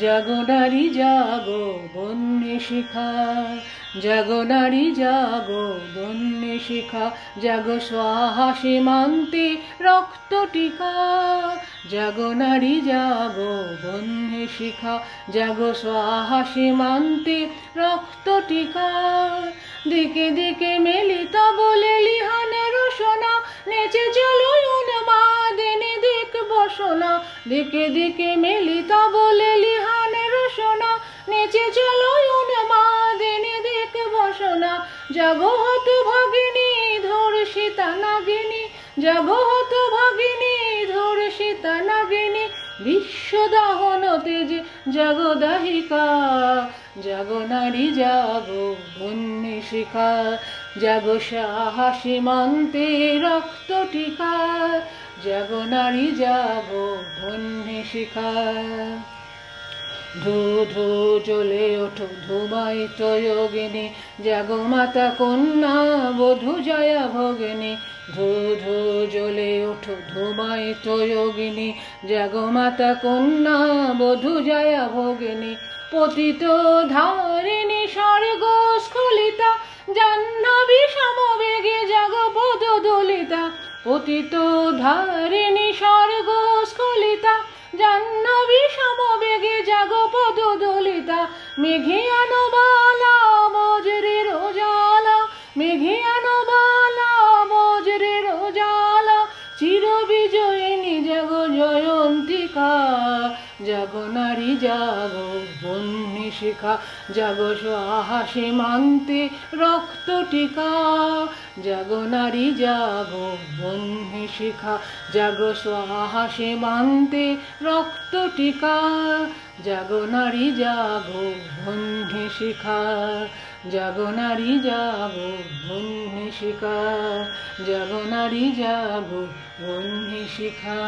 জাগো নারী জাগো বন্যে শিখা, জাগো নারী জাগো বন্যে শিখা, জাগো স্বাহা সীমান্তে রক্ত টিকা। জাগো নারী জাগো বন্যে শিখা, জাগো স্বাহা সীমান্তে রক্ত টিকা। দিকে দিকে মেলিতা বলে লিহান রোশনা, নেচে চলো উন্মাদিনী দিক বসনা। দিকে দিকে মেলিতা বলে লিহান রোশনা, নেচে চলো উন্মাদিনী দিক বসনা। জাগো হত ভাগিনী ধর্ষিতা নাগিনী, জাগো হত ভাগিনী ধর্ষিতা নাগিনী। বিশ্ব দাহন তেজে জাগো দাহিকা, জাগো নারী জাগো বন্যে শিখা, জাগো স্বাহা সীমান্তে রক্ত টিকা। জাগো নারী জাগো বন্যে শিখা। ধূ ধূ জ্বলে ওঠো ধূমায়িত যোগিনী, জাগো মাতা কন্যা বধূ জয়া ভগিনী। ধূ ধূ জ্বলে ওঠো ধূমায়িত যোগিনী, জাগো মাতা কন্যা বধূ জয়া ভগিনী। পতিত ধারিণী স্বর্গ স্খলিতা, জাহ্নবী সমবেগে জাগো পদ দলিতা। পতিত ধারিণী স্বর্গ স্খলিতা, জাহ্নবী সমবেগে জাগো পদ দলিতা। মেঘিয়ান বালা বজ্রের জ্বালা, মেঘিয়ান বালা বজ্রের জ্বালা। চির বিজয়িনী জাগো জয়ন্তিকা, জাগো নারী জাগো বন্যে শিখা, জাগো স্বাহা সীমান্তে রক্ত টিকা। জাগো নারী জাগো বন্যে শিখা, জাগো স্বাহা সীমান্তে রক্ত টিকা। জাগো নারী জাগো বন্যে শিখা, জাগো নারী জাগো বন্যে শিখা, জাগো নারী জাগো বন্যে শিখা।